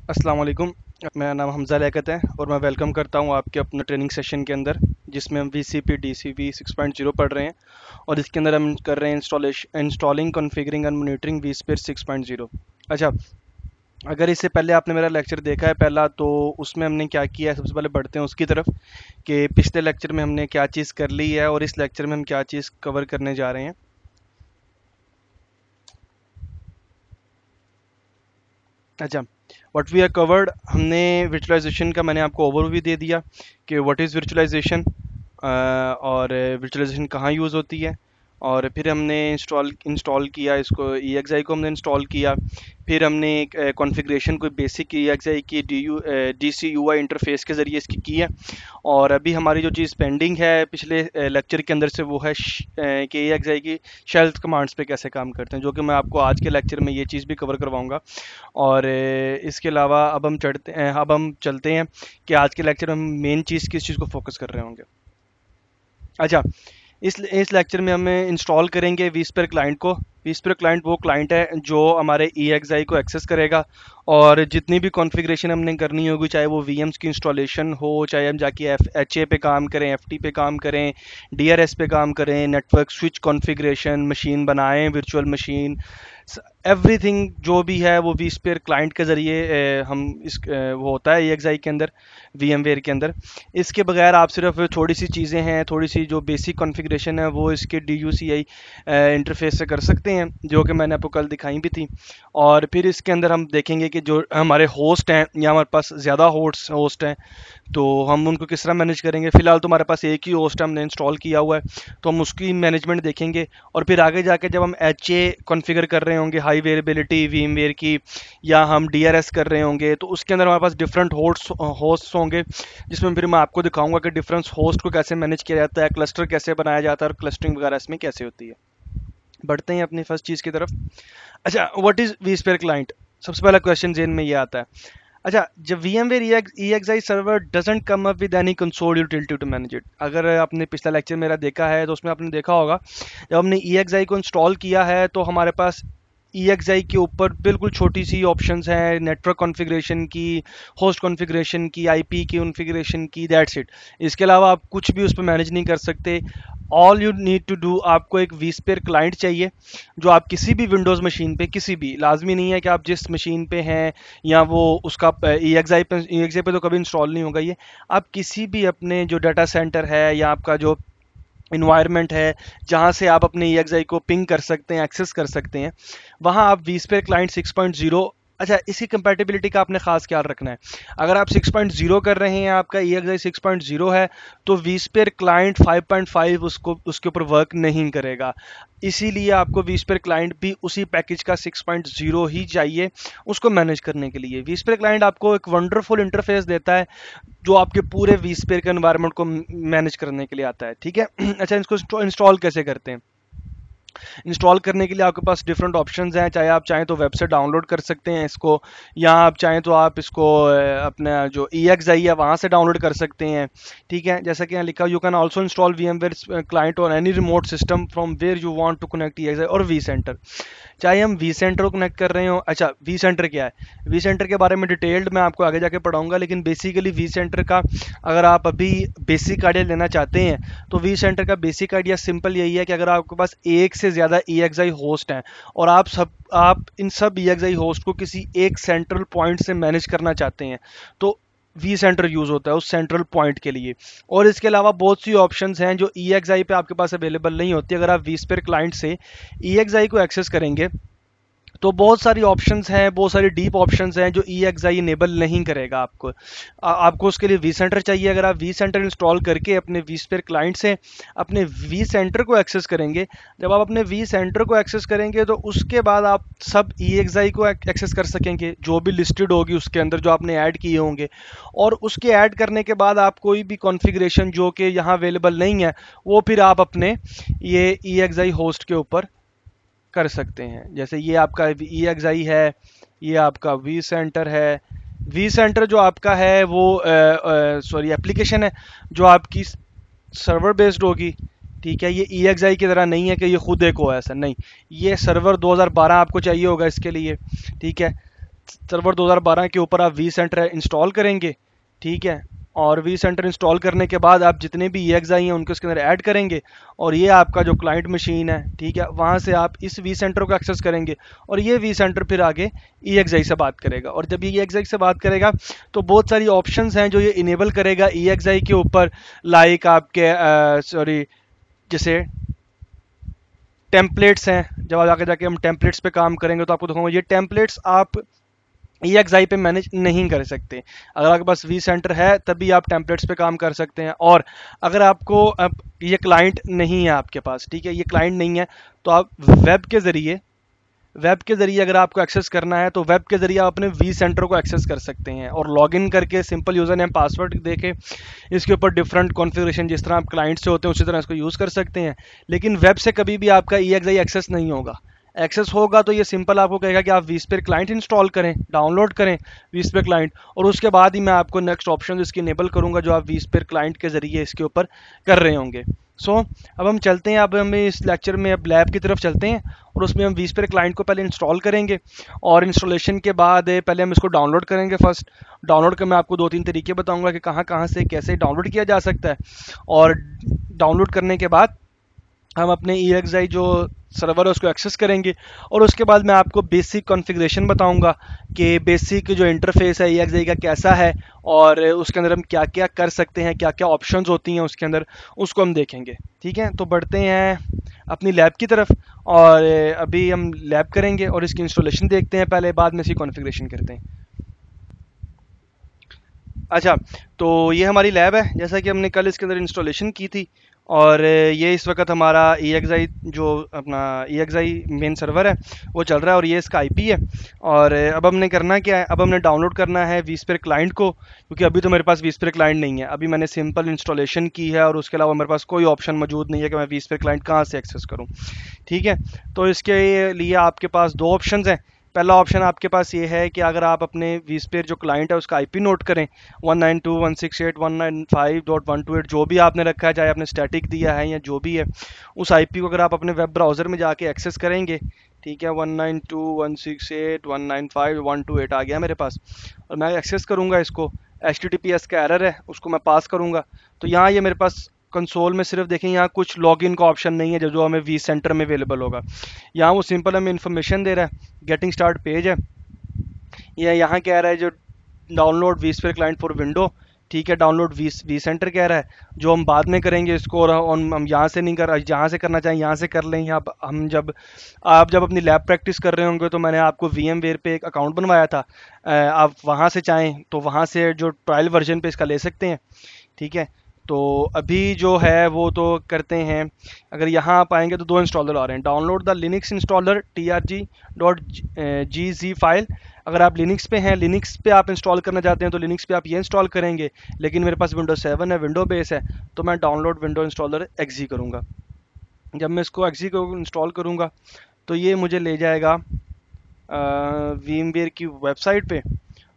अस्सलाम वालेकुम। मेरा नाम हमज़ा लियाकत है और मैं वेलकम करता हूँ आपके अपने ट्रेनिंग सेशन के अंदर, जिसमें हम VCP DCP 6.0 पढ़ रहे हैं और इसके अंदर हम कर रहे हैं installing configuring and monitoring vSphere 6.0। अच्छा, अगर इससे पहले आपने मेरा लेक्चर देखा है पहला, तो उसमें हमने क्या किया है, सबसे पहले बढ़ते हैं उसकी तरफ कि पिछले लेक्चर में हमने क्या चीज़ कर ली है और इस लेक्चर में हम क्या चीज़ कवर करने जा रहे हैं। अच्छा, व्हाट वी आर कवर्ड, हमने वर्चुअलाइजेशन का मैंने आपको ओवरव्यू दे दिया कि व्हाट इज़ वर्चुअलाइजेशन और वर्चुअलाइजेशन कहाँ यूज़ होती है। और फिर हमने इंस्टॉल किया इसको, EXI को हमने इंस्टॉल किया। फिर हमने एक कॉन्फ़िगरेशन कोई बेसिक EXI की DCUI इंटरफेस के ज़रिए इसकी की है। और अभी हमारी जो चीज़ पेंडिंग है पिछले लेक्चर के अंदर से, वो है कि EXI की शेल कमांड्स पे कैसे काम करते हैं, जो कि मैं आपको आज के लेक्चर में ये चीज़ भी कवर करवाऊंगा। और इसके अलावा अब हम चलते हैं कि आज के लेक्चर में हम मेन चीज़ किस चीज़ को फोकस कर रहे होंगे। अच्छा, इस लेक्चर में हमें इंस्टॉल करेंगे vSphere क्लाइंट को। vSphere क्लाइंट वो क्लाइंट है जो हमारे EXI को एक्सेस करेगा और जितनी भी कॉन्फ़िगरेशन हमने करनी होगी, चाहे वो VMs की इंस्टॉलेशन हो, चाहे हम जाके HA पे काम करें, FT पे काम करें, DRS पे काम करें, नेटवर्क स्विच कॉन्फ़िगरेशन, मशीन बनाएं, वर्चुअल मशीन, एवरीथिंग जो भी है वो vSphere क्लाइंट के ज़रिए वो होता है EXI के अंदर, VMware के अंदर। इसके बगैर आप सिर्फ थोड़ी सी चीज़ें हैं, थोड़ी सी जो बेसिक कॉन्फ़िगरेशन है वो इसके DUCI इंटरफेस से कर सकते हैं, जो कि मैंने आपको कल दिखाई भी थी। और फिर इसके अंदर हम देखेंगे कि जो हमारे होस्ट हैं या हमारे पास ज़्यादा होस्ट हैं, तो हम उनको किस तरह मैनेज करेंगे। फ़िलहाल तो हमारे पास एक ही होस्ट हमने इंस्टॉल किया हुआ है, तो हम उसकी मैनेजमेंट देखेंगे। और फिर आगे जाके जब हम HA कॉन्फ़िगर कर रहे होंगे, हाई वेरिएबिलिटी VMware की, या हम DRS कर रहे होंगे, तो उसके अंदर हमारे पास डिफरेंट होस्ट्स होंगे, जिसमें फिर मैं आपको दिखाऊंगा कि डिफरेंट होस्ट को कैसे मैनेज किया जाता है, क्लस्टर कैसे बनाया जाता है और क्लस्टरिंग वगैरह इसमें कैसे होती है। बढ़ते हैं अपनी फर्स्ट चीज़ की तरफ। अच्छा, व्हाट इज़ vSphere क्लाइंट, सबसे पहला क्वेश्चन जेन में ये आता है। अच्छा, जब VMware EXI server doesn't come up with any console utility to manage it. अगर आपने पिछला लेक्चर मेरा देखा है तो उसमें आपने देखा होगा, जब हमने EXI को इंस्टॉल किया है तो हमारे पास EXI के ऊपर बिल्कुल छोटी सी ऑप्शंस हैं, नेटवर्क कॉन्फ़िगरेशन की, होस्ट कॉन्फ़िगरेशन की, IP की कॉन्फ़िगरेशन की, दैट्स इट। इसके अलावा आप कुछ भी उस पर मैनेज नहीं कर सकते। All you need to do, आपको एक vSphere क्लाइंट चाहिए जो आप किसी भी विंडोज़ मशीन पे, किसी भी, लाजमी नहीं है कि आप जिस मशीन पे हैं या वो उसका EXI पे तो कभी इंस्टॉल नहीं होगा ये। आप किसी भी अपने जो डाटा सेंटर है या आपका जो इन्वायरमेंट है जहाँ से आप अपने EXI को पिंग कर सकते हैं, एक्सेस कर सकते हैं, वहाँ आप vSphere क्लाइंट 6.0। अच्छा, इसकी कंपैटिबिलिटी का आपने खास ख्याल रखना है। अगर आप 6.0 कर रहे हैं, आपका EXI 6.0 है, तो vSphere क्लाइंट 5.5 उसके ऊपर वर्क नहीं करेगा। इसीलिए आपको vSphere क्लाइंट भी उसी पैकेज का 6.0 ही चाहिए उसको मैनेज करने के लिए। vSphere क्लाइंट आपको एक वंडरफुल इंटरफेस देता है जो आपके पूरे vSphere के एनवायरनमेंट को मैनेज करने के लिए आता है, ठीक है। अच्छा, इसको इंस्टॉल कैसे करते हैं। इंस्टॉल करने के लिए आपके पास डिफरेंट ऑप्शंस हैं, चाहे आप चाहें तो वेब से डाउनलोड कर सकते हैं इसको, या आप चाहें तो आप इसको अपना जो EXI है वहाँ से डाउनलोड कर सकते हैं, ठीक है। जैसा कि यहाँ लिखा, you can also install VMware client on any remote system from where you want to connect EXI और vCenter। चाहे हम vCenter को कनेक्ट कर रहे हो। अच्छा, vCenter क्या है, vCenter के बारे में डिटेल्ड मैं आपको आगे जाके पढ़ाऊंगा, लेकिन बेसिकली vCenter का अगर आप अभी बेसिक आइडिया लेना चाहते हैं तो vCenter का बेसिक आइडिया सिंपल यही है कि अगर आपके पास एक से ज़्यादा EXI होस्ट हैं और आप इन सब EXI होस्ट को किसी एक सेंट्रल पॉइंट से मैनेज करना चाहते हैं, तो vCenter यूज़ होता है उस सेंट्रल पॉइंट के लिए। और इसके अलावा बहुत सी ऑप्शंस हैं जो EXI पे आपके पास अवेलेबल नहीं होती। अगर आप vSphere क्लाइंट से EXI को एक्सेस करेंगे तो बहुत सारी ऑप्शंस हैं, बहुत सारी डीप ऑप्शंस हैं जो EXI इनेबल नहीं करेगा आपको। आपको उसके लिए vCenter चाहिए। अगर आप vCenter इंस्टॉल करके अपने vSphere क्लाइंट से अपने vCenter को एक्सेस करेंगे, जब आप अपने vCenter को एक्सेस करेंगे तो उसके बाद आप सब EXI को एक्सेस कर सकेंगे जो भी लिस्टेड होगी उसके अंदर, जो आपने ऐड किए होंगे। और उसके ऐड करने के बाद आप कोई भी कॉन्फ़िगरेशन जो कि यहाँ अवेलेबल नहीं है, वो फिर आप अपने ये EXI होस्ट के ऊपर कर सकते हैं। जैसे ये आपका EXI है, ये आपका vCenter है। vCenter जो आपका है वो सॉरी एप्लीकेशन है जो आपकी सर्वर बेस्ड होगी, ठीक है। ये EXI की तरह नहीं है कि ये खुद एक OS है, नहीं, ये सर्वर 2012 आपको चाहिए होगा इसके लिए, ठीक है। सर्वर 2012 के ऊपर आप वी सेंटर इंस्टॉल करेंगे, ठीक है। और वी सेंटर इंस्टॉल करने के बाद आप जितने भी EXI हैं उनको उसके अंदर ऐड करेंगे, और ये आपका जो क्लाइंट मशीन है, ठीक है, वहाँ से आप इस वी सेंटर को एक्सेस करेंगे, और ये वी सेंटर फिर आगे EXI से बात करेगा। और जब ये EXI से बात करेगा तो बहुत सारी ऑप्शंस हैं जो ये इनेबल करेगा EXI के ऊपर, लाइक आपके सॉरी जैसे टेम्पलेट्स हैं। जब आगे जाके हम टेम्पलेट्स पे काम करेंगे तो आपको दिखाऊंगा ये टेम्पलेट्स आप EXI पे मैनेज नहीं कर सकते। अगर आपके पास वी सेंटर है तभी आप टेम्पलेट्स पे काम कर सकते हैं। और अगर आपको अब ये क्लाइंट नहीं है आपके पास, ठीक है, ये क्लाइंट नहीं है, तो आप वेब के ज़रिए अगर आपको एक्सेस करना है तो वेब के ज़रिए आप अपने वी सेंटर को एक्सेस कर सकते हैं, और लॉगिन करके सिंपल यूज़र नेम पासवर्ड देके इसके ऊपर डिफरेंट कॉन्फ़िगरेशन जिस तरह आप क्लाइंट से होते हैं उसी तरह इसको यूज़ कर सकते हैं। लेकिन वेब से कभी भी आपका EXI एक्सेस नहीं होगा। एक्सेस होगा तो ये सिंपल आपको कहेगा कि आप vSphere क्लाइंट इंस्टॉल करें, डाउनलोड करें vSphere क्लाइंट, और उसके बाद ही मैं आपको नेक्स्ट ऑप्शन इसकी इनेबल करूंगा जो आप vSphere क्लाइंट के ज़रिए इसके ऊपर कर रहे होंगे। अब हम चलते हैं, अब हम इस लेक्चर में अब लैब की तरफ चलते हैं, और उसमें हम vSphere क्लाइंट को पहले इंस्टॉल करेंगे, और इंस्टॉलेशन के बाद पहले हम इसको डाउनलोड करेंगे। फर्स्ट डाउनलोड का मैं आपको 2-3 तरीके बताऊंगा कि कहाँ कहाँ से कैसे डाउनलोड किया जा सकता है, और डाउनलोड करने के बाद हम अपने EXI जो सर्वर है उसको एक्सेस करेंगे, और उसके बाद मैं आपको बेसिक कॉन्फ़िगरेशन बताऊंगा कि बेसिक जो इंटरफेस है EXI का कैसा है, और उसके अंदर हम क्या क्या कर सकते हैं, क्या क्या ऑप्शंस होती हैं उसके अंदर, उसको हम देखेंगे। ठीक है, तो बढ़ते हैं अपनी लैब की तरफ, और अभी हम लैब करेंगे और इसकी इंस्टॉलेशन देखते हैं पहले, बाद में इसकी कॉन्फ़िगरेशन करते हैं। अच्छा, तो ये हमारी लैब है जैसा कि हमने कल इसके अंदर इंस्टॉलेशन की थी, और ये इस वक्त हमारा EXI जो अपना EXI मेन सर्वर है वो चल रहा है, और ये इसका IP है। और अब हमने करना क्या है, अब हमने डाउनलोड करना है vSphere क्लाइंट को, क्योंकि अभी तो मेरे पास vSphere क्लाइंट नहीं है, अभी मैंने सिंपल इंस्टॉलेशन की है, और उसके अलावा मेरे पास कोई ऑप्शन मौजूद नहीं है कि मैं vSphere क्लाइंट कहाँ से एक्सेस करूँ। ठीक है, तो इसके लिए आपके पास दो ऑप्शन हैं। पहला ऑप्शन आपके पास ये है कि अगर आप अपने vSphere जो क्लाइंट है उसका IP नोट करें 192.168.195.128 जो भी आपने रखा है, चाहे आपने स्टैटिक दिया है या जो भी है, उस IP को अगर आप अपने वेब ब्राउज़र में जाके एक्सेस करेंगे, ठीक है, 192.168.195.128 आ गया मेरे पास, और मैं एक्सेस करूँगा इसको। HTTPS का एरर है, उसको मैं पास करूँगा, तो यहाँ ये मेरे पास कंसोल में सिर्फ देखें यहाँ कुछ लॉगिन का ऑप्शन नहीं है जो हमें वी सेंटर में अवेलेबल होगा। यहाँ वो सिंपल हमें इन्फॉर्मेशन दे रहा है, गेटिंग स्टार्ट पेज है, या यहाँ कह रहा है जो download vSphere client for window, ठीक है, डाउनलोड वी सेंटर कह रहा है, जो हम बाद में करेंगे इसको, और हम यहाँ से नहीं कर, जहाँ से करना चाहें यहाँ से कर लें। यहाँ हम जब आप जब अपनी लैब प्रैक्टिस कर रहे होंगे तो मैंने आपको VMware पे एक अकाउंट बनवाया था, आप वहाँ से चाहें तो वहाँ से जो ट्रायल वर्जन पे इसका ले सकते हैं। ठीक है, तो अभी जो है वो तो करते हैं। अगर यहाँ आप आएंगे तो दो इंस्टॉलर आ रहे हैं, download the Linux installer trg.gz file. अगर आप लिनक्स पे हैं, लिनक्स पे आप इंस्टॉल करना चाहते हैं तो लिनक्स पे आप ये इंस्टॉल करेंगे, लेकिन मेरे पास विंडो 7 है, विंडो बेस है, तो मैं डाउनलोड विंडो इंस्टॉलर एक्जी करूँगा। जब मैं इसको एक्जी को इंस्टॉल करूँगा तो ये मुझे ले जाएगा VMware की वेबसाइट पे,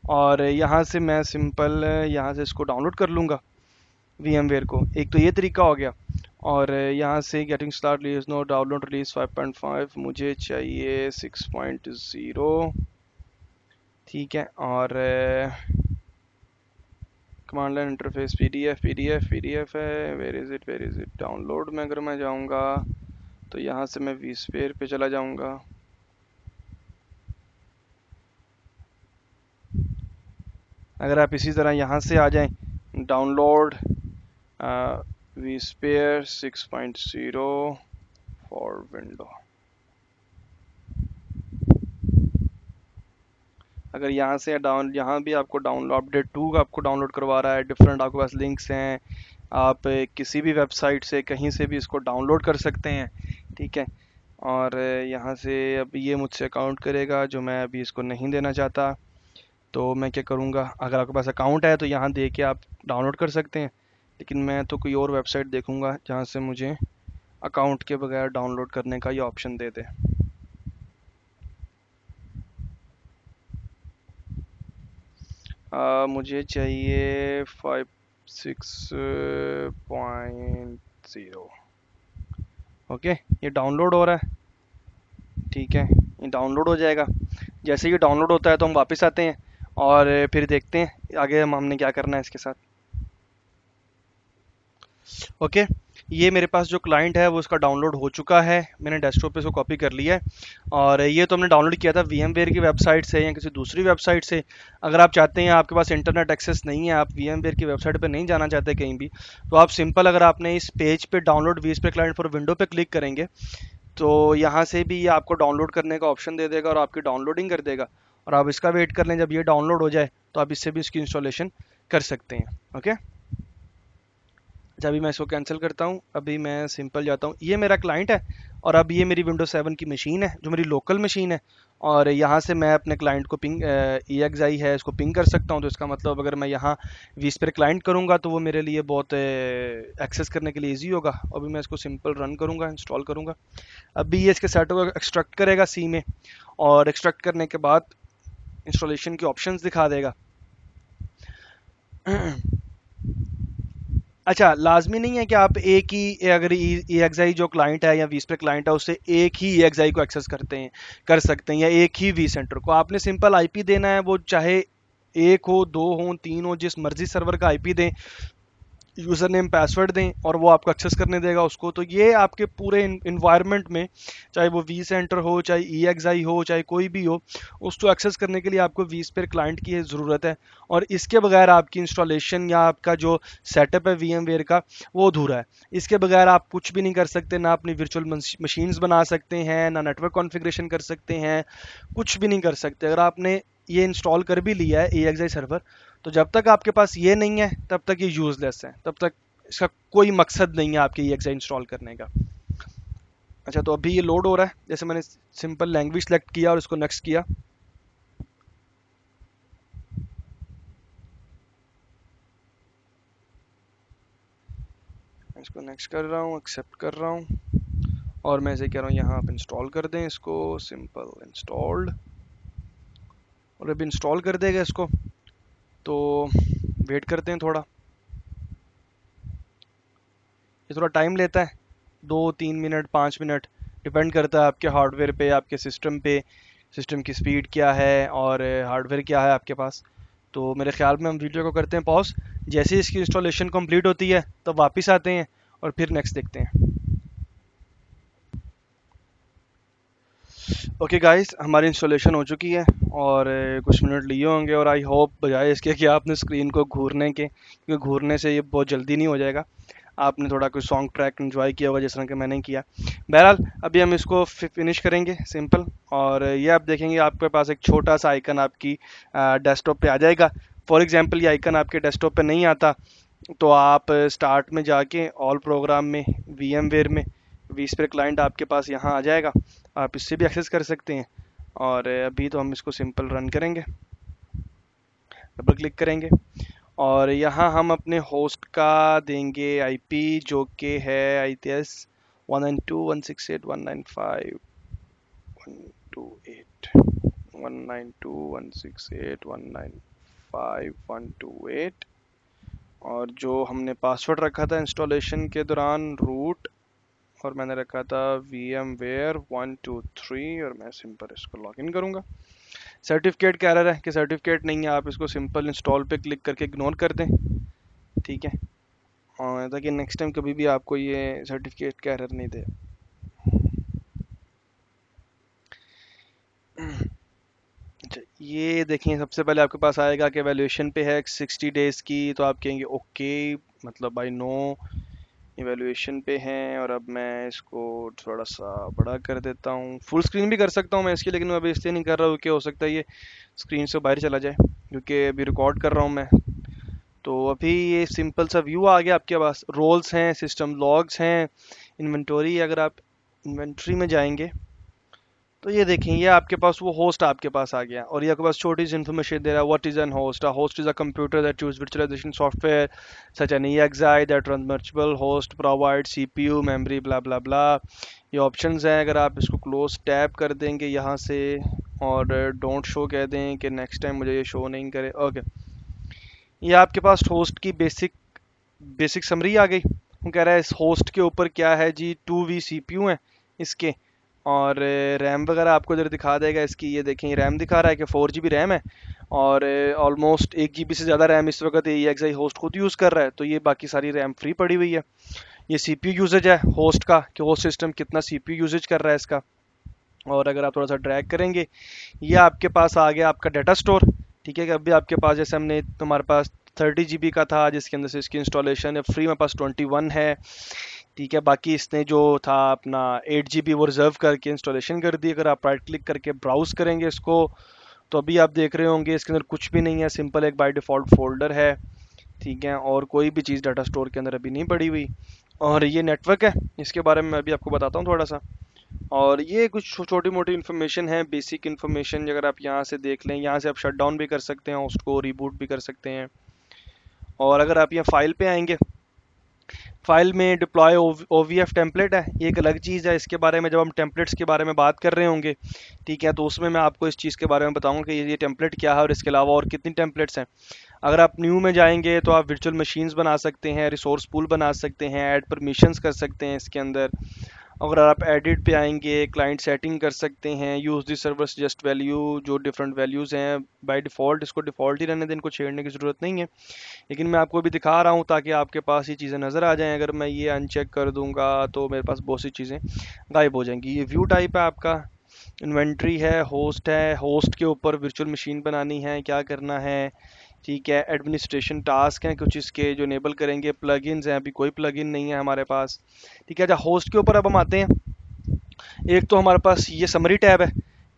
और यहाँ से मैं सिंपल यहाँ से इसको डाउनलोड कर लूँगा VMware को। एक तो ये तरीका हो गया, और यहाँ से getting start release no download release 5.5, मुझे चाहिए 6.0। ठीक है, और कमांड लाइन इंटरफेस PDF है, वेयर इज़ इट डाउनलोड में अगर मैं जाऊँगा तो यहाँ से मैं vSphere पे चला जाऊँगा। अगर आप इसी तरह यहाँ से आ जाएं, डाउनलोड vSphere 6.0 फॉर विंडो, अगर यहाँ से डाउन, यहाँ भी आपको डाउनलोड अपडेट 2 का आपको डाउनलोड करवा रहा है, डिफरेंट आपके पास लिंक्स हैं, आप किसी भी वेबसाइट से कहीं से भी इसको डाउनलोड कर सकते हैं। ठीक है, और यहाँ से अब ये मुझसे अकाउंट करेगा जो मैं अभी इसको नहीं देना चाहता, तो मैं क्या करूँगा, अगर आपके पास अकाउंट है तो यहाँ दे के आप डाउनलोड कर सकते हैं, लेकिन मैं तो कोई और वेबसाइट देखूँगा जहाँ से मुझे अकाउंट के बगैर डाउनलोड करने का ये ऑप्शन दे दे। मुझे चाहिए 56.0। ओके, ये डाउनलोड हो रहा है, ठीक है, ये डाउनलोड हो जाएगा। जैसे ये डाउनलोड होता है तो हम वापस आते हैं और फिर देखते हैं आगे हमने क्या करना है इसके साथ। ओके, ये मेरे पास जो क्लाइंट है वो उसका डाउनलोड हो चुका है, मैंने डेस्कटॉप पे इसको कॉपी कर लिया है। और ये तो हमने डाउनलोड किया था VMware की वेबसाइट से या किसी दूसरी वेबसाइट से। अगर आप चाहते हैं, आपके पास इंटरनेट एक्सेस नहीं है, आप VMware की वेबसाइट पे नहीं जाना चाहते कहीं भी, तो आप सिंपल, अगर आपने इस पेज पे download vSphere client for window पे क्लिक करेंगे तो यहाँ से भी ये आपको डाउनलोड करने का ऑप्शन दे देगा और आपकी डाउनलोडिंग कर देगा। और आप इसका वेट कर लें, जब ये डाउनलोड हो जाए तो आप इससे भी इसकी इंस्टॉलेशन कर सकते हैं। ओके, अच्छा अभी मैं इसको कैंसिल करता हूँ, अभी मैं सिंपल जाता हूँ, ये मेरा क्लाइंट है और अब ये मेरी विंडोज 7 की मशीन है जो मेरी लोकल मशीन है। और यहाँ से मैं अपने क्लाइंट को पिंग, EXI है इसको पिंग कर सकता हूँ। तो इसका मतलब अगर मैं यहाँ vSphere क्लाइंट करूँगा तो वो मेरे लिए बहुत एक्सेस करने के लिए ईजी होगा। अभी मैं इसको सिंपल रन करूँगा, इंस्टॉल करूँगा। अभी ये इसके सेट को एक्सट्रैक्ट करेगा सी में, और एक्सट्रैक्ट करने के बाद इंस्टॉलेशन के ऑप्शंस दिखा देगा। अच्छा, लाजमी नहीं है कि आप एक ही, अगर EXI जो क्लाइंट है या vSphere क्लाइंट है उससे एक ही EXI को एक्सेस कर सकते हैं, या एक ही vCenter को। आपने सिंपल आईपी देना है, वो चाहे एक हो, दो हो, तीन हो, जिस मर्जी सर्वर का आईपी दें, यूज़र नेम पासवर्ड दें और वो आपको एक्सेस करने देगा उसको। तो ये आपके पूरे इन्वायरमेंट में, चाहे वो vCenter हो, चाहे EXI हो, चाहे कोई भी हो, उसको एक्सेस करने के लिए आपको vSphere क्लाइंट की ज़रूरत है। और इसके बगैर आपकी इंस्टॉलेशन या आपका जो सेटअप है VMware का, वो अधूरा है। इसके बगैर आप कुछ भी नहीं कर सकते, ना अपनी वर्चुअल मशीन्स बना सकते हैं, ना नेटवर्क कॉन्फ़िगरेशन कर सकते हैं, कुछ भी नहीं कर सकते। अगर आपने ये इंस्टॉल कर भी लिया है EXI सर्वर, तो जब तक आपके पास ये नहीं है तब तक ये यूजलेस है, तब तक इसका कोई मकसद नहीं है आपके EXI इंस्टॉल करने का। अच्छा, तो अभी ये लोड हो रहा है, जैसे मैंने सिंपल लैंग्वेज सेलेक्ट किया और इसको नेक्स्ट किया। इसको नेक्स्ट कर रहा हूँ, एक्सेप्ट कर रहा हूँ, और मैं इसे कह रहा हूँ यहाँ आप इंस्टॉल कर दें इसको, सिंपल इंस्टॉल्ड। और अभी इंस्टॉल कर देगा इसको, तो वेट करते हैं थोड़ा। ये थोड़ा टाइम लेता है, 2-3 मिनट 5 मिनट, डिपेंड करता है आपके हार्डवेयर पे, आपके सिस्टम पे, सिस्टम की स्पीड क्या है और हार्डवेयर क्या है आपके पास। तो मेरे ख्याल में हम वीडियो को करते हैं पॉज। जैसे ही इसकी इंस्टॉलेशन कंप्लीट होती है तो वापस आते हैं और फिर नेक्स्ट देखते हैं। ओके गाइस, हमारी इंस्टॉलेशन हो चुकी है और कुछ मिनट लिए होंगे, और आई होप बजाय इसके कि आपने स्क्रीन को घूरने के, क्योंकि घूरने से ये बहुत जल्दी नहीं हो जाएगा, आपने थोड़ा कोई सॉन्ग ट्रैक एंजॉय किया होगा जिस तरह के मैंने किया। बहरहाल अभी हम इसको फिनिश करेंगे सिंपल, और ये आप देखेंगे आपके पास एक छोटा सा आइकन आपकी डेस्कटॉप पे आ जाएगा। फॉर एग्जांपल ये आइकन आपके डेस्कटॉप पे नहीं आता, तो आप स्टार्ट में जाके ऑल प्रोग्राम में VMware में vSphere क्लाइंट आपके पास यहाँ आ जाएगा, आप इससे भी एक्सेस कर सकते हैं। और अभी तो हम इसको सिंपल रन करेंगे, डबल क्लिक करेंगे, और यहाँ हम अपने होस्ट का देंगे IP जो कि है ITS 192.168.192.168.195.128। और जो हमने पासवर्ड रखा था इंस्टॉलेशन के दौरान, रूट, और मैंने रखा था VMware123, और मैं सिंपल इसको लॉगिन करूँगा। सर्टिफिकेट का एरर है कि सर्टिफिकेट नहीं है, आप इसको सिंपल इंस्टॉल पे क्लिक करके इग्नोर कर दें, ठीक है, और ताकि नेक्स्ट टाइम कभी भी आपको ये सर्टिफिकेट का एरर नहीं दे। अच्छा, ये देखें, सबसे पहले आपके पास आएगा कि वैल्यूएशन पे है 60 डेज़ की, तो आप कहेंगे ओके, मतलब आई नो इवैल्यूएशन पे हैं। और अब मैं इसको थोड़ा सा बड़ा कर देता हूँ, फुल स्क्रीन भी कर सकता हूँ मैं इसकी, लेकिन मैं अभी इसलिए नहीं कर रहा हूँ कि हो सकता है ये स्क्रीन से बाहर चला जाए, क्योंकि अभी रिकॉर्ड कर रहा हूँ मैं। तो अभी ये सिंपल सा व्यू आ गया आपके पास, रोल्स हैं, सिस्टम लॉग्स हैं, इन्वेंटोरी। अगर आप इन्वेंट्री में जाएंगे तो ये देखें, ये आपके पास वो होस्ट आपके पास आ गया, और ये आपके पास छोटी सी इन्फॉर्मेशन दे रहा है, what is an host. A host is a computer that use virtualization software such an EXI that runs virtual host provide CPU memory blah blah blah। ये ऑप्शंस हैं, अगर आप इसको क्लोज टैब कर देंगे यहाँ से और डोंट शो कह दें कि नेक्स्ट टाइम मुझे ये शो नहीं करे, ओके। ये आपके पास होस्ट की बेसिक समरी आ गई। वो कह रहा है इस होस्ट के ऊपर क्या है जी, 2V CPU हैं इसके, और रैम वगैरह आपको इधर दिखा देगा इसकी। ये देखें, ये रैम दिखा रहा है कि 4 GB रैम है, और ऑलमोस्ट 1 GB से ज़्यादा रैम इस वक्त ये एक्साई होस्ट खुद यूज़ कर रहा है, तो ये बाकी सारी रैम फ्री पड़ी हुई है। ये CPU यूजेज है होस्ट का, कि होस्ट सिस्टम कितना CPU यूजेज कर रहा है इसका। और अगर आप थोड़ा सा ड्रैग करेंगे, ये आपके पास आ गया आपका डाटा स्टोर। ठीक है, कि अभी आपके पास जैसे हमने तुम्हारे पास 30 GB का था, जिसके अंदर से इसकी इंस्टॉलेशन है फ्री, मेरे पास 21 है। ठीक है, बाकी इसने जो था अपना 8 GB वो रिजर्व करके इंस्टॉलेशन कर दी। अगर आप राइट क्लिक करके ब्राउज करेंगे इसको, तो अभी आप देख रहे होंगे इसके अंदर कुछ भी नहीं है, सिंपल एक बाय डिफ़ॉल्ट फोल्डर है। ठीक है, और कोई भी चीज़ डाटा स्टोर के अंदर अभी नहीं पड़ी हुई। और ये नेटवर्क है, इसके बारे में मैं अभी आपको बताता हूँ थोड़ा सा। और ये कुछ छोटी मोटी इन्फॉर्मेशन है, बेसिक इन्फॉर्मेशन। अगर आप यहाँ से देख लें, यहाँ से आप शट डाउन भी कर सकते हैं होस्ट को, रिबूट भी कर सकते हैं। और अगर आप यहाँ फाइल पे आएंगे, फाइल में डिप्लॉय OVF टेम्पलेट है, ये एक अलग चीज़ है। इसके बारे में जब हम टेम्पलेट्स के बारे में बात कर रहे होंगे, ठीक है, तो उसमें मैं आपको इस चीज़ के बारे में बताऊंगा कि ये टेम्पलेट क्या है और इसके अलावा और कितनी टेम्पलेट्स हैं। अगर आप न्यू में जाएंगे तो आप वर्चुअल मशीन्स बना सकते हैं, रिसोर्स पूल बना सकते हैं, ऐड परमिशंस कर सकते हैं इसके अंदर। अगर आप एडिट पे आएंगे, क्लाइंट सेटिंग कर सकते हैं, यूज़ दी सर्वर सजेस्ट वैल्यू, जो डिफरेंट वैल्यूज़ हैं बाय डिफ़ॉल्ट इसको डिफ़ॉल्ट ही रहने दें, इनको छेड़ने की ज़रूरत नहीं है। लेकिन मैं आपको अभी दिखा रहा हूँ ताकि आपके पास ये चीज़ें नज़र आ जाएं। अगर मैं ये अनचेक कर दूंगा तो मेरे पास बहुत सी चीज़ें गायब हो जाएंगी। ये व्यू टाइप है आपका, इन्वेंट्री है, होस्ट के ऊपर वर्चुअल मशीन बनानी है, क्या करना है। ठीक है, एडमिनिस्ट्रेशन टास्क हैं कुछ इसके जो इनेबल करेंगे। प्लगइन्स हैं, अभी कोई प्लगइन नहीं है हमारे पास। ठीक है, अच्छा होस्ट के ऊपर अब हम आते हैं। एक तो हमारे पास ये समरी टैब है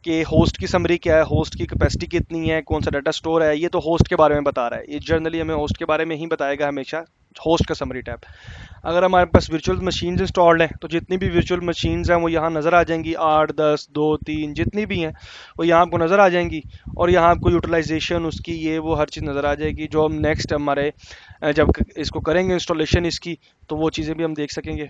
कि होस्ट की समरी क्या है, होस्ट की कैपेसिटी कितनी है, कौन सा डाटा स्टोर है। ये तो होस्ट के बारे में बता रहा है, ये जनरली हमें होस्ट के बारे में ही बताएगा हमेशा, होस्ट का समरी टैब। अगर हमारे पास वर्चुअल मशीन्स इंस्टॉल्ड हैं तो जितनी भी वर्चुअल मशीन्स हैं वो यहाँ नज़र आ जाएंगी, 8 10 2 3 जितनी भी हैं वो यहाँ आपको नज़र आ जाएंगी। और यहाँ आपको यूटिलाइजेशन उसकी ये वो हर चीज़ नज़र आ जाएगी, जो हम नेक्स्ट हमारे जब इसको करेंगे इंस्टॉलेशन इसकी, तो वो चीज़ें भी हम देख सकेंगे।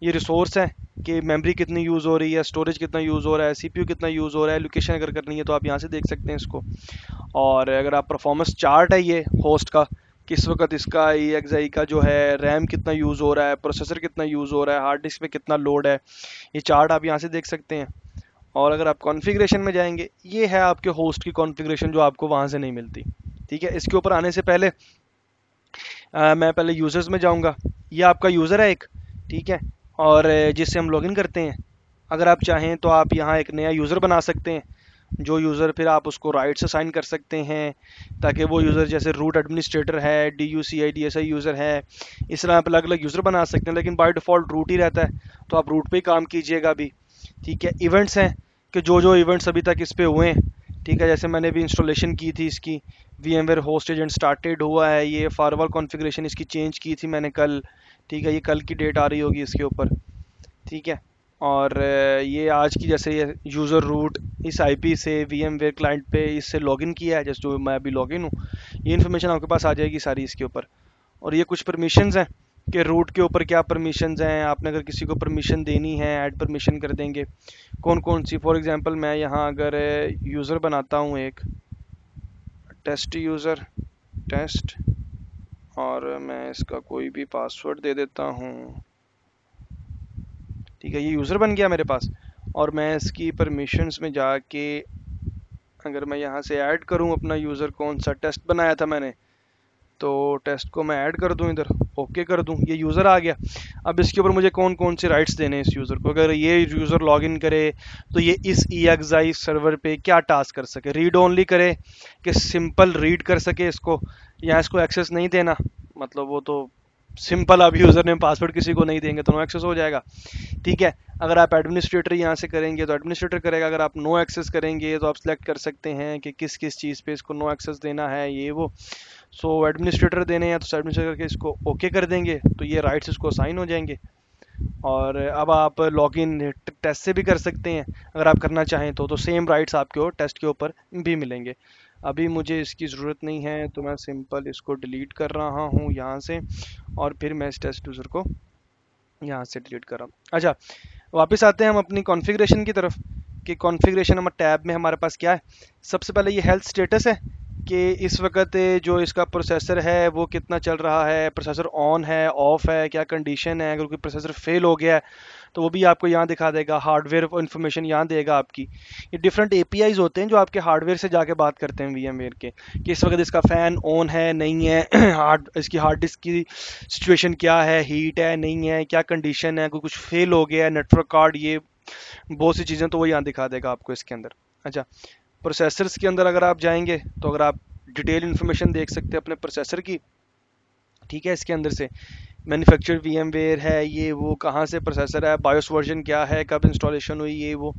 ये रिसोर्स है कि मेमोरी कितनी यूज़ हो रही है, स्टोरेज कितना यूज़ हो रहा है, CPU कितना यूज़ हो रहा है, लोकेशन अगर करनी है तो आप यहाँ से देख सकते हैं इसको। और अगर आप परफॉर्मेंस चार्ट है ये होस्ट का, किस वक्त इसका EXI का जो है रैम कितना यूज़ हो रहा है, प्रोसेसर कितना यूज़ हो रहा है, हार्ड डिस्क पे कितना लोड है, ये चार्ट आप यहाँ से देख सकते हैं। और अगर आप कॉन्फ़िगरेशन में जाएंगे, ये है आपके होस्ट की कॉन्फ़िगरेशन जो आपको वहाँ से नहीं मिलती। ठीक है, इसके ऊपर आने से पहले मैं पहले यूज़र्स में जाऊँगा। ये आपका यूज़र है एक, ठीक है, और जिससे हम लॉगिन करते हैं। अगर आप चाहें तो आप यहाँ एक नया यूज़र बना सकते हैं, जो यूज़र फिर आप उसको राइट्स असाइन कर सकते हैं, ताकि वो यूज़र जैसे रूट एडमिनिस्ट्रेटर है, DUCI DSI यूज़र है, इस तरह आप अलग अलग यूज़र बना सकते हैं। लेकिन बाय डिफ़ॉल्ट रूट ही रहता है, तो आप रूट पे ही काम कीजिएगा अभी। ठीक है, इवेंट्स हैं कि जो जो इवेंट्स अभी तक इस पे हुए हैं। ठीक है, जैसे मैंने भी इंस्टॉलेशन की थी इसकी, VMware होस्ट एजेंट स्टार्टेड हुआ है, ये फायरवॉल कॉन्फ़िगरेशन इसकी चेंज की थी मैंने कल। ठीक है, ये कल की डेट आ रही होगी इसके ऊपर। ठीक है, और ये आज की जैसे ये यूज़र रूट इस IP से VMware क्लाइंट पे इससे लॉगिन किया है, जैसे जो मैं अभी लॉगिन हूँ, ये इन्फॉर्मेशन आपके पास आ जाएगी सारी इसके ऊपर। और ये कुछ परमिशंस हैं कि रूट के ऊपर क्या परमिशंस हैं, आपने अगर किसी को परमिशन देनी है ऐड परमिशन कर देंगे। कौन कौन सी, फॉर एग्जांपल मैं यहाँ अगर यूज़र बनाता हूँ एक टेस्ट यूज़र, टेस्ट, और मैं इसका कोई भी पासवर्ड दे देता हूँ। ठीक है, ये यूज़र बन गया मेरे पास। और मैं इसकी परमिशंस में जाके अगर मैं यहाँ से ऐड करूँ अपना यूज़र, कौन सा टेस्ट बनाया था मैंने, तो टेस्ट को मैं ऐड कर दूं इधर, ओके कर दूं, ये यूज़र आ गया। अब इसके ऊपर मुझे कौन कौन से राइट्स देने हैं इस यूज़र को। अगर ये यूज़र लॉगिन करे तो ये इस EXI सर्वर पे क्या टास्क कर सके, रीड ओनली करे कि सिंपल रीड कर सके इसको, या इसको एक्सेस नहीं देना, मतलब वो तो सिंपल आप यूज़र नेम पासवर्ड किसी को नहीं देंगे तो नो एक्सेस हो जाएगा। ठीक है, अगर आप एडमिनिस्ट्रेटर यहाँ से करेंगे तो एडमिनिस्ट्रेटर करेगा, अगर आप नो एक्सेस करेंगे तो आप सिलेक्ट कर सकते हैं कि किस किस चीज़ पे इसको नो एक्सेस देना है, ये वो। सो एडमिनिस्ट्रेटर देने हैं तो एडमिनिस्ट्रेटर के इसको ओके कर देंगे, तो ये राइट्स इसको असाइन हो जाएंगे। और अब आप लॉगिन टेस्ट से भी कर सकते हैं अगर आप करना चाहें तो सेम राइट्स आपके और टेस्ट के ऊपर भी मिलेंगे। अभी मुझे इसकी ज़रूरत नहीं है तो मैं सिंपल इसको डिलीट कर रहा हूँ यहाँ से, और फिर मैं इस टेस्ट यूज़र को यहाँ से डिलीट कर रहा हूँ। अच्छा, वापस आते हैं हम अपनी कॉन्फ़िगरेशन की तरफ कि कॉन्फ़िगरेशन हमारे टैब में हमारे पास क्या है। सबसे पहले ये हेल्थ स्टेटस है कि इस वक्त जो इसका प्रोसेसर है वो कितना चल रहा है, प्रोसेसर ऑन है, ऑफ है, क्या कंडीशन है, अगर कोई प्रोसेसर फेल हो गया है तो वो भी आपको यहाँ दिखा देगा, हार्डवेयर इन्फॉर्मेशन यहाँ देगा आपकी। ये डिफरेंट एपीआईज होते हैं जो आपके हार्डवेयर से जाके बात करते हैं वीएमवेयर के, कि इस वक्त इसका फ़ैन ऑन है नहीं है, इसकी हार्ड डिस्क की सिचुएशन क्या है, हीट है नहीं है, क्या कंडीशन है, कोई कुछ फेल हो गया है, नेटवर्क कार्ड, ये बहुत सी चीज़ें तो वो यहाँ दिखा देगा आपको इसके अंदर। अच्छा, प्रोसेसर्स के अंदर अगर आप जाएंगे तो अगर आप डिटेल इन्फॉर्मेशन देख सकते हैं अपने प्रोसेसर की, ठीक है, इसके अंदर से मैन्युफैक्चर्ड वीएमवेयर है, ये वो कहाँ से प्रोसेसर है, बायोस वर्जन क्या है, कब इंस्टॉलेशन हुई, ये वो।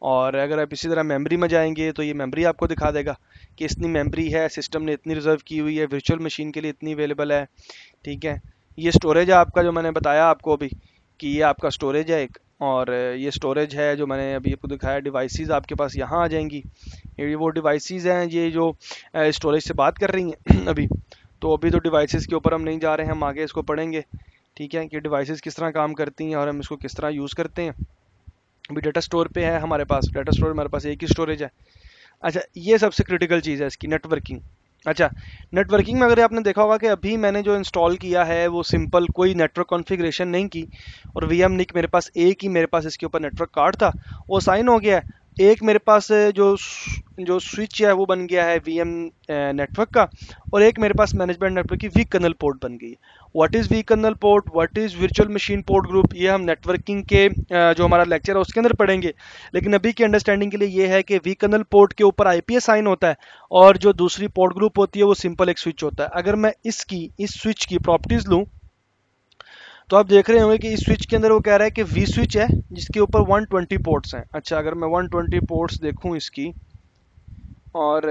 और अगर आप इसी तरह मेमोरी में जाएंगे तो ये मेमोरी आपको दिखा देगा कि इतनी मेमोरी है, सिस्टम ने इतनी रिजर्व की हुई है, वर्चुअल मशीन के लिए इतनी अवेलेबल है, ठीक है। ये स्टोरेज है आपका, जो मैंने बताया आपको अभी कि ये आपका स्टोरेज है एक, और ये स्टोरेज है जो मैंने अभी आपको दिखाया। डिवाइसेस आपके पास यहाँ आ जाएंगी, ये वो डिवाइसेस हैं ये जो स्टोरेज से बात कर रही हैं अभी। तो अभी तो डिवाइसेस के ऊपर हम नहीं जा रहे हैं, हम आगे इसको पढ़ेंगे, ठीक है, कि डिवाइसेस किस तरह काम करती हैं और हम इसको किस तरह यूज़ करते हैं। अभी डाटा स्टोर पे है हमारे पास, डाटा स्टोर हमारे पास एक ही स्टोरेज है। अच्छा, ये सबसे क्रिटिकल चीज़ है इसकी, नेटवर्किंग। अच्छा, नेटवर्किंग में अगर आपने देखा होगा कि अभी मैंने जो इंस्टॉल किया है वो सिंपल कोई नेटवर्क कॉन्फ़िगरेशन नहीं की, और वीएम निक मेरे पास एक ही, मेरे पास इसके ऊपर नेटवर्क कार्ड था, वो साइन हो गया है। एक मेरे पास जो स्विच है वो बन गया है वीएम नेटवर्क का, और एक मेरे पास मैनेजमेंट नेटवर्क की वी कर्नल पोर्ट बन गई है। What is V kernel port, what is virtual machine port group, ये हम नेटवर्किंग के जो हमारा लेक्चर है उसके अंदर पढ़ेंगे। लेकिन अभी की अंडरस्टैंडिंग के लिए ये है कि वी कर्नल पोर्ट के ऊपर आईपी साइन होता है, और जो दूसरी पोर्ट ग्रुप होती है वो सिंपल एक स्विच होता है। अगर मैं इस स्विच की प्रॉपर्टीज़ लूँ तो आप देख रहे होंगे कि इस स्विच के अंदर वो कह रहा है कि वी स्विच है जिसके ऊपर 120 पोर्ट्स हैं। अच्छा, अगर मैं 120 पोर्ट्स देखूं इसकी, और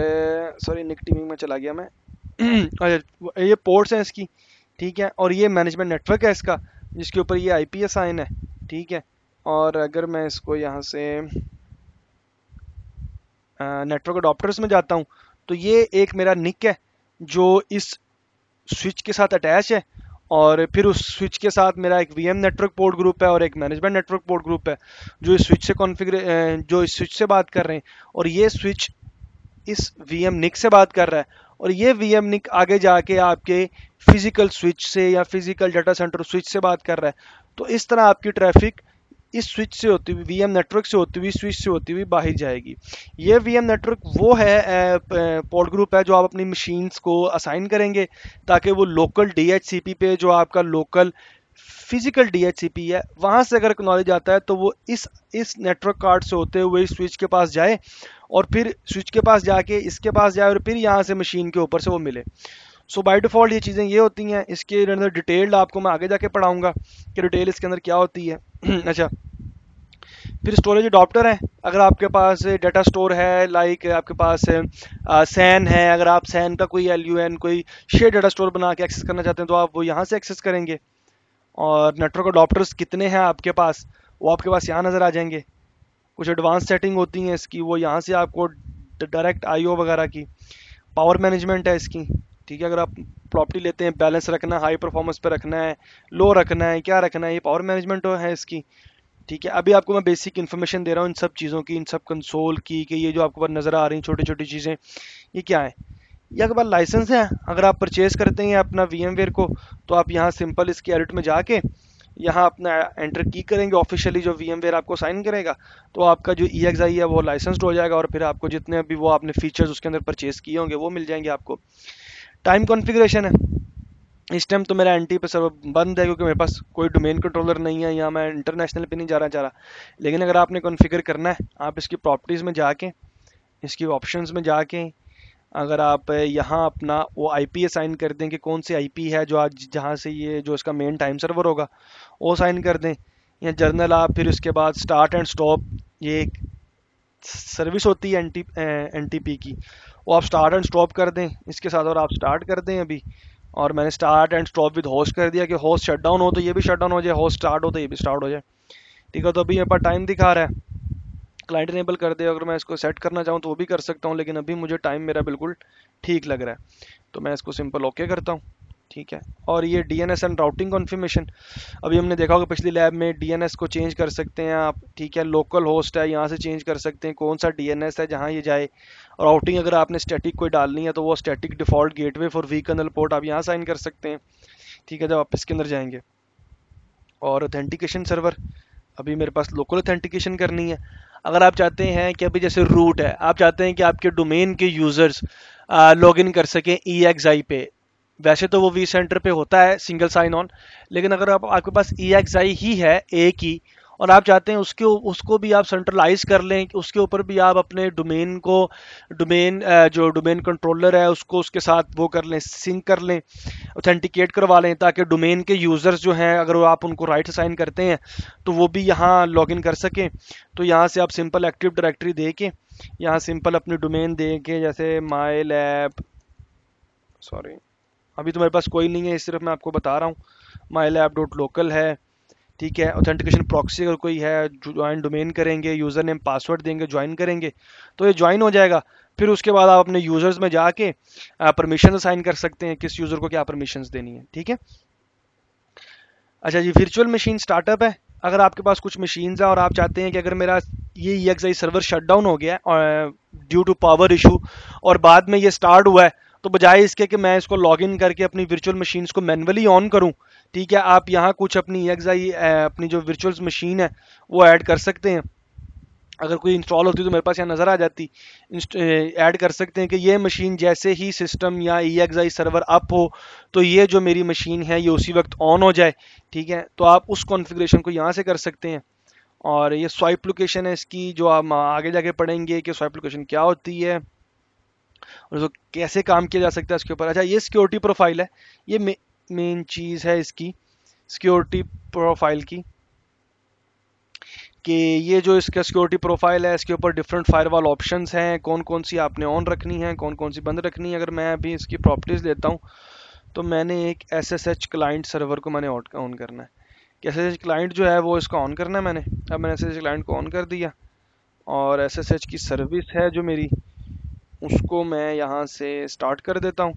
सॉरी निक टीमिंग में चला गया मैं अच्छा, ये पोर्ट्स हैं इसकी, ठीक है, और ये मैनेजमेंट नेटवर्क है इसका जिसके ऊपर ये आईपी साइन है, ठीक है। और अगर मैं इसको यहाँ से नेटवर्क अडॉप्टर्स में जाता हूँ तो ये एक मेरा निक है जो इस स्विच के साथ अटैच है, और फिर उस स्विच के साथ मेरा एक वीएम नेटवर्क पोर्ट ग्रुप है और एक मैनेजमेंट नेटवर्क पोर्ट ग्रुप है जो इस स्विच से जो इस स्विच से बात कर रहे हैं, और ये स्विच इस वीएम निक से बात कर रहा है, और ये वीएम निक आगे जाके आपके फिजिकल स्विच से या फिजिकल डाटा सेंटर स्विच से बात कर रहा है। तो इस तरह आपकी ट्रैफिक इस स्विच से होती हुई, वीएम नेटवर्क से होती हुई, स्विच से होती हुई बाहर जाएगी। ये वीएम नेटवर्क वो है पोर्ट ग्रुप है जो आप अपनी मशीन्स को असाइन करेंगे ताकि वो लोकल डीएचसीपी पे, जो आपका लोकल फिजिकल डीएचसीपी है, वहाँ से अगर नॉलेज आता है तो वो इस नेटवर्क कार्ड से होते हुए इस स्विच के पास जाए, और फिर स्विच के पास जाके इसके पास जाए, और फिर यहाँ से मशीन के ऊपर से वो मिले। सो बाय डिफ़ॉल्ट ये चीज़ें ये होती हैं। इसके अंदर डिटेल्ड आपको मैं आगे जाके पढ़ाऊँगा कि डिटेल इसके अंदर क्या होती है अच्छा, फिर स्टोरेज अडॉप्टर है। अगर आपके पास डाटा स्टोर है, लाइक आपके पास सैन है, अगर आप सैन का कोई LUN कोई शेयर डाटा स्टोर बना के एक्सेस करना चाहते हैं तो आप वो यहाँ से एक्सेस करेंगे। और नेटवर्क अडॉप्टर्स कितने हैं आपके पास, वो आपके पास यहाँ नज़र आ जाएंगे। कुछ एडवांस सेटिंग होती हैं इसकी, वो यहाँ से आपको डायरेक्ट IO वगैरह की। पावर मैनेजमेंट है इसकी, ठीक है, अगर आप प्रॉपर्टी लेते हैं, बैलेंस रखना है, हाई परफॉर्मेंस पे रखना है, लो रखना है, क्या रखना है, ये पावर मैनेजमेंट है इसकी, ठीक है। अभी आपको मैं बेसिक इन्फॉर्मेशन दे रहा हूँ इन सब चीज़ों की, इन सब कंसोल की, कि ये जो आपको पर नज़र आ रही हैं छोटी छोटी चीज़ें ये क्या है। ये आपके पास लाइसेंस है, अगर आप परचेज़ करते हैं अपना VMware को तो आप यहाँ सिंपल इसकी एडिट में जाके यहाँ अपना एंटर की करेंगे, ऑफिशियली जो VMware आपको साइन करेगा तो आपका जो EXI है वो लाइसेंस्ड हो जाएगा, और फिर आपको जितने भी वो आपने फीचर्स उसके अंदर परचेज़ किए होंगे वो मिल जाएंगे आपको। टाइम कॉन्फ़िगरेशन है, इस टाइम तो मेरा NT पे सर्वर बंद है क्योंकि मेरे पास कोई डोमेन कंट्रोलर नहीं है, या मैं इंटरनेशनल पे नहीं जाना चाह रहा। लेकिन अगर आपने कॉन्फ़िगर करना है, आप इसकी प्रॉपर्टीज़ में जाके, इसकी ऑप्शंस में जाके, अगर आप यहाँ अपना वो आईपी असाइन कर दें कि कौन सी आईपी है जो आज जहाँ से ये जो इसका मेन टाइम सर्वर होगा वो साइन कर दें, या जर्नल आप, फिर उसके बाद स्टार्ट एंड स्टॉप, ये एक सर्विस होती है NTP की, वो आप स्टार्ट एंड स्टॉप कर दें इसके साथ, और आप स्टार्ट कर दें अभी। और मैंने start and stop with host कर दिया कि होस्ट शट डाउन हो तो ये भी शट डाउन हो जाए, होस्ट स्टार्ट हो तो ये भी स्टार्ट हो जाए, ठीक है। तो अभी मेरे पास टाइम दिखा रहा है, क्लाइंट इनेबल कर दे, अगर मैं इसको सेट करना चाहूँ तो वो भी कर सकता हूँ, लेकिन अभी मुझे टाइम मेरा बिल्कुल ठीक लग रहा है तो मैं इसको सिंपल ओके करता हूँ। ठीक है। और ये डीएनएस एंड राउटिंग कॉन्फ़िगरेशन, अभी हमने देखा होगा पिछली लैब में, डीएनएस को चेंज कर सकते हैं आप, ठीक है। लोकल होस्ट है, यहाँ से चेंज कर सकते हैं कौन सा डीएनएस है जहाँ ये जाए। और राउटिंग अगर आपने स्टैटिक कोई डालनी है तो वो static default gateway for V kernel port आप यहाँ साइन कर सकते हैं, ठीक है, जब आप इसके अंदर जाएंगे। और ऑथेंटिकेशन सर्वर, अभी मेरे पास लोकल ऑथेंटिकेशन करनी है। अगर आप चाहते हैं कि अभी जैसे रूट है, आप चाहते हैं कि आपके डोमेन के यूज़र्स लॉगिन कर सकें EXI पे, वैसे तो वो वी सेंटर पे होता है सिंगल साइन ऑन, लेकिन अगर आपके पास EXI ही है एक ही, और आप चाहते हैं उसको भी आप सेंट्रलाइज कर लें, कि उसके ऊपर भी आप अपने डोमेन को, डोमेन जो डोमेन कंट्रोलर है उसको उसके साथ वो कर लें, सिंक कर लें, ऑथेंटिकेट करवा लें, ताकि डोमेन के यूज़र्स जो हैं अगर वो आप उनको राइट असाइन करते हैं तो वो भी यहाँ लॉगिन कर सकें। तो यहाँ से आप सिंपल एक्टिव डायरेक्टरी दे के, यहाँ सिंपल अपनी डोमेन दे के, जैसे माई लैब, सॉरी अभी तो मेरे पास कोई नहीं है, सिर्फ मैं आपको बता रहा हूँ, माई लैब डॉट लोकल है, ठीक है। ऑथेंटिकेशन प्रॉक्सी अगर कोई है, ज्वाइन डोमेन करेंगे, यूज़र नेम पासवर्ड देंगे, ज्वाइन करेंगे तो ये ज्वाइन हो जाएगा। फिर उसके बाद आप अपने यूज़र्स में जाके परमिशन असाइन कर सकते हैं, किस यूज़र को क्या परमिशंस देनी है, ठीक है। अच्छा जी, वर्चुअल मशीन स्टार्टअप है। अगर आपके पास कुछ मशीन्स हैं और आप चाहते हैं कि अगर मेरा ये EXI सर्वर शट डाउन हो गया है ड्यू टू पावर इशू, और बाद में ये स्टार्ट हुआ है, तो बजाय इसके कि मैं इसको लॉगिन करके अपनी वर्चुअल मशीन्स को मैन्युअली ऑन करूं, ठीक है, आप यहाँ कुछ अपनी EXI अपनी जो वर्चुअल मशीन है वो ऐड कर सकते हैं। अगर कोई इंस्टॉल होती तो मेरे पास यहाँ नज़र आ जाती, ऐड कर सकते हैं कि ये मशीन जैसे ही सिस्टम या EXI सर्वर अप हो तो ये जो मेरी मशीन है ये उसी वक्त ऑन हो जाए, ठीक है। तो आप उस कॉन्फ़िगरेशन को यहाँ से कर सकते हैं। और ये स्वाइप लोकेशन है इसकी, जो आप आगे जाके पढ़ेंगे कि स्वाइप लोकेशन क्या होती है और उसको कैसे काम किया जा सकता है इसके ऊपर। अच्छा, ये सिक्योरिटी प्रोफाइल है, ये मेन चीज़ है इसकी, सिक्योरिटी प्रोफाइल की, कि ये जो इसका सिक्योरिटी प्रोफाइल है इसके ऊपर डिफरेंट फायरवॉल ऑप्शंस हैं, कौन कौन सी आपने ऑन रखनी है, कौन कौन सी बंद रखनी है। अगर मैं अभी इसकी प्रॉपर्टीज़ लेता हूँ तो मैंने एक SSH क्लाइंट सर्वर को मैंने ऑन करना है, कि SSH क्लाइंट जो है वो इसका ऑन करना है मैंने। अब मैंने SSH क्लाइंट को ऑन कर दिया, और SSH की सर्विस है जो मेरी, उसको मैं यहाँ से स्टार्ट कर देता हूँ,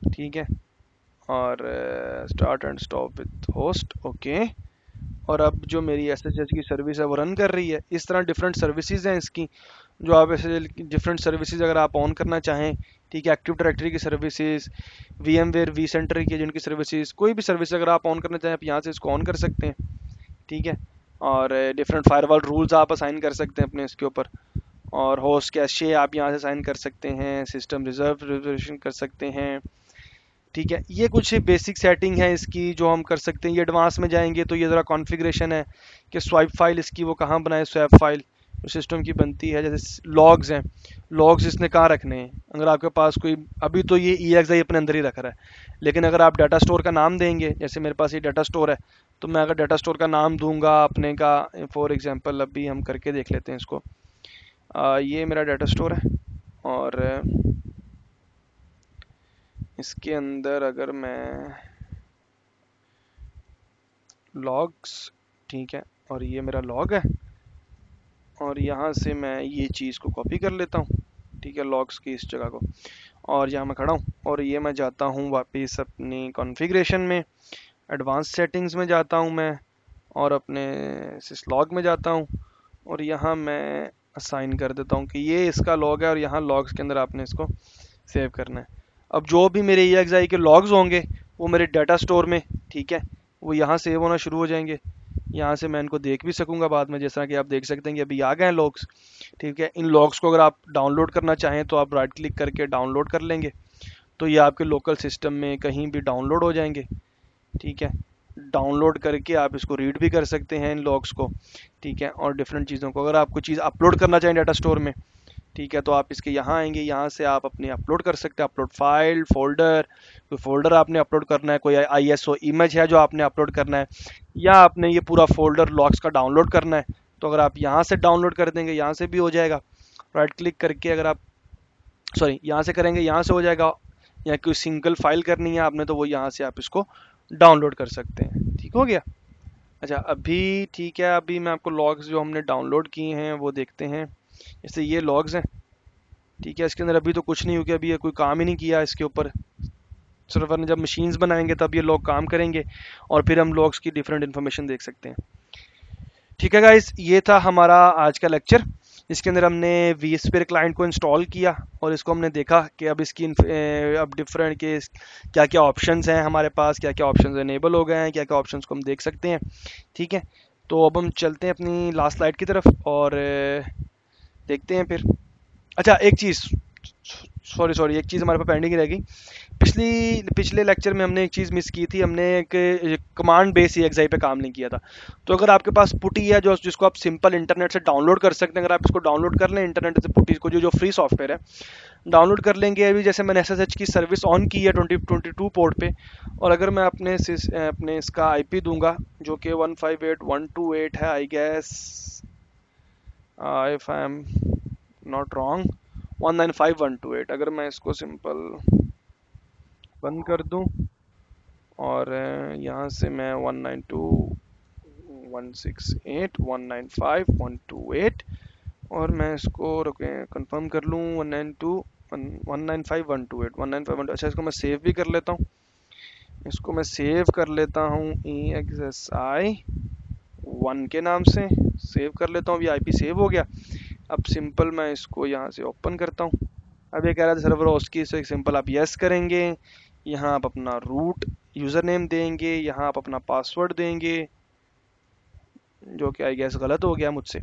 ठीक है। और start and stop with host, okay. और अब जो मेरी SSH की सर्विस है वो रन कर रही है। इस तरह डिफरेंट सर्विसेज हैं इसकी, जो आप ऐसे डिफरेंट सर्विसेज अगर आप ऑन करना चाहें, ठीक है, एक्टिव डायरेक्टरी की सर्विसेज, VMware वी सेंटर की एजेंट की सर्विसेज, कोई भी सर्विस अगर आप ऑन करना चाहें आप यहाँ से इसको ऑन कर सकते हैं, ठीक है। और डिफरेंट फायरवॉल रूल्स आप असाइन कर सकते हैं अपने इसके ऊपर, और होस्ट कैशे आप यहाँ से साइन कर सकते हैं, सिस्टम रिजर्वेशन कर सकते हैं, ठीक है। ये कुछ बेसिक सेटिंग है इसकी जो हम कर सकते हैं। ये एडवांस में जाएंगे तो ये ज़रा कॉन्फ़िगरेशन है कि स्वाइप फाइल इसकी वो कहाँ बनाए, स्वैप फाइल जो सिस्टम की बनती है, जैसे लॉग्स हैं, लॉग्स इसने कहाँ रखने हैं। अगर आपके पास कोई, अभी तो ये EXI अपने अंदर ही रख रहा है, लेकिन अगर आप डाटा स्टोर का नाम देंगे, जैसे मेरे पास ये डाटा स्टोर है, तो मैं अगर डाटा स्टोर का नाम दूंगा अपने का, फॉर एग्जांपल अभी हम करके देख लेते हैं इसको, ये मेरा डाटा स्टोर है, और इसके अंदर अगर मैं लॉग्स, ठीक है, और ये मेरा लॉग है, और यहाँ से मैं ये चीज़ को कॉपी कर लेता हूँ, ठीक है, लॉग्स की इस जगह को, और यहाँ मैं खड़ा हूँ, और ये मैं जाता हूँ वापस अपनी कॉन्फ़िगरेशन में, एडवांस सेटिंग्स में जाता हूँ मैं, और अपने सिसलॉग में जाता हूँ, और यहाँ मैं असाइन कर देता हूँ कि ये इसका लॉग है, और यहाँ लॉग्स के अंदर आपने इसको सेव करना है। अब जो भी मेरे EXI के लॉग्स होंगे वो मेरे डाटा स्टोर में, ठीक है, वो यहाँ सेव होना शुरू हो जाएंगे। यहाँ से मैं इनको देख भी सकूंगा बाद में, जैसा कि आप देख सकते हैं कि अभी आ गए हैं लॉग्स, ठीक है। इन लॉग्स को अगर आप डाउनलोड करना चाहें तो आप राइट क्लिक करके डाउनलोड कर लेंगे, तो ये आपके लोकल सिस्टम में कहीं भी डाउनलोड हो जाएंगे, ठीक है। डाउनलोड करके आप इसको रीड भी कर सकते हैं इन लॉग्स को, ठीक है। और डिफरेंट चीज़ों को अगर आप कोई चीज़ अपलोड करना चाहें डाटा स्टोर में, ठीक है, तो आप इसके यहाँ आएंगे, यहाँ से आप अपने अपलोड कर सकते हैं, अपलोड फाइल, फोल्डर, कोई फोल्डर आपने अपलोड करना है, कोई ISO इमेज है जो आपने अपलोड करना है, या आपने ये पूरा फोल्डर लॉग्स का डाउनलोड करना है, तो अगर आप यहाँ से डाउनलोड कर देंगे यहाँ से भी हो जाएगा। राइट क्लिक करके अगर आप, सॉरी, यहाँ से करेंगे यहाँ से हो जाएगा, या कोई सिंगल फाइल करनी है आपने तो वो यहाँ से आप इसको डाउनलोड कर सकते हैं, ठीक हो गया। अच्छा, अभी ठीक है, अभी मैं आपको लॉग्स जो हमने डाउनलोड किए हैं वो देखते हैं। जैसे ये लॉग्स हैं, ठीक है, इसके अंदर अभी तो कुछ नहीं हो गया, अभी ये कोई काम ही नहीं किया इसके ऊपर, सर्वर ने जब मशीन्स बनाएंगे तब ये लॉग काम करेंगे और फिर हम लॉग्स की डिफरेंट इन्फॉर्मेशन देख सकते हैं। ठीक है गाइस, ये था हमारा आज का लेक्चर। इसके अंदर हमने vSphere क्लाइंट को इंस्टॉल किया और इसको हमने देखा कि अब इसकी अब डिफरेंट के क्या क्या ऑप्शंस हैं हमारे पास, क्या क्या ऑप्शंस इनेबल हो गए हैं, क्या क्या ऑप्शंस को हम देख सकते हैं। ठीक है, तो अब हम चलते हैं अपनी लास्ट स्लाइड की तरफ और देखते हैं फिर। अच्छा एक चीज़, सॉरी सॉरी, एक चीज़ हमारे पास पेंडिंग रह गई। पिछले लेक्चर में हमने एक चीज़ मिस की थी, हमने एक कमांड बेस EXI पे काम नहीं किया था। तो अगर आपके पास पुटी है जो जिसको आप सिंपल इंटरनेट से डाउनलोड कर सकते हैं, अगर आप इसको डाउनलोड कर लें इंटरनेट से पुटी को, जो फ्री सॉफ्टवेयर है डाउनलोड कर लेंगे। अभी जैसे मैंने SSH की सर्विस ऑन की है 2022 पोर्ट पे, और अगर मैं अपने इसका IP दूंगा जो कि 158.128 है I guess, if I am not wrong 195.128, अगर मैं इसको सिंपल बंद कर दूं और यहाँ से मैं 192.168.195.128 और मैं इसको रुके कंफर्म कर लूँ 192.195.128 अच्छा, इसको मैं सेव भी कर लेता हूँ, इसको मैं सेव कर लेता हूँ EXSI 1 के नाम से सेव कर लेता हूँ। ये IP सेव हो गया। अब सिंपल मैं इसको यहाँ से ओपन करता हूँ। अब ये कह रहा था सर्वर होस्ट की, इसे सिंपल आप यस करेंगे, यहाँ आप अपना रूट यूज़र नेम देंगे, यहाँ आप अपना पासवर्ड देंगे जो कि आई गेस गलत हो गया मुझसे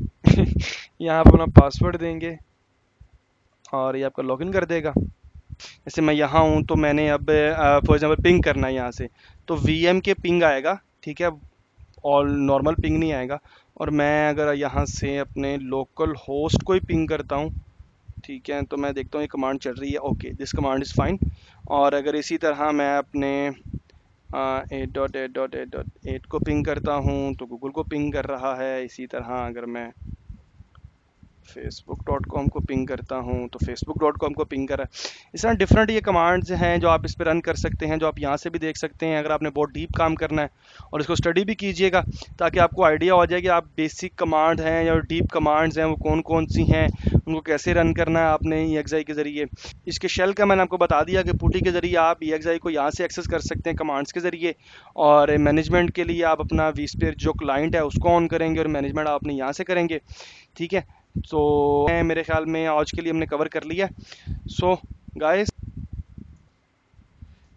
यहाँ आप अपना पासवर्ड देंगे और ये आपका लॉगिन कर देगा। जैसे मैं यहाँ हूँ तो मैंने अब फॉर एग्जांपल पिंग करना है यहाँ से, तो VM के पिंग आएगा, ठीक है, और नॉर्मल पिंग नहीं आएगा। और मैं अगर यहाँ से अपने लोकल होस्ट को ही पिंग करता हूँ, ठीक है, तो मैं देखता हूँ ये कमांड चल रही है, okay this command is fine. और अगर इसी तरह मैं अपने 8.8.8.8 को पिंग करता हूँ तो गूगल को पिंग कर रहा है। इसी तरह अगर मैं facebook.com को पिंग करता हूँ तो facebook.com को पिंग कर रहा है। इस तरह डिफरेंट ये कमांड्स हैं जो आप इस पर रन कर सकते हैं, जो आप यहाँ से भी देख सकते हैं अगर आपने बहुत डीप काम करना है। और इसको स्टडी भी कीजिएगा ताकि आपको आइडिया हो जाए कि आप बेसिक कमांड हैं या डीप कमांड्स हैं वो कौन कौन सी हैं, उनको कैसे रन करना है आपने EXI के ज़रिए। इसके शेल का मैंने आपको बता दिया कि पुटी के ज़रिए आप EXI को यहाँ से एक्सेस कर सकते हैं कमांड्स के ज़रिए। और मैनेजमेंट के लिए आप अपना vSphere जो क्लाइंट है उसको ऑन करेंगे और मैनेजमेंट आप अपने यहाँ से करेंगे। ठीक है, तो मेरे ख्याल में आज के लिए हमने कवर कर लिया। So guys,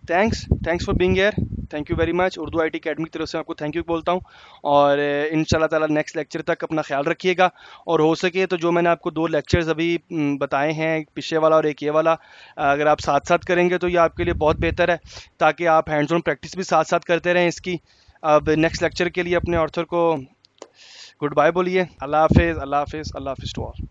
thanks for being here, thank you very much. Urdu IT academy की तरफ से आपको थैंक यू बोलता हूँ और इंशाल्लाह ताला नेक्स्ट लेक्चर तक अपना ख्याल रखिएगा। और हो सके तो जो मैंने आपको 2 लेक्चर्स अभी बताए हैं, एक पीछे वाला और एक ये वाला, अगर आप साथ साथ करेंगे तो ये आपके लिए बहुत बेहतर है ताकि आप हैंड्स ऑन प्रैक्टिस भी साथ साथ करते रहें इसकी। अब नेक्स्ट लेक्चर के लिए अपने ऑर्थर को गुड बाय बोलिए। अल्लाह हाफिज़, अल्लाह हाफिज़, अल्लाह हाफिज़ टू ऑल।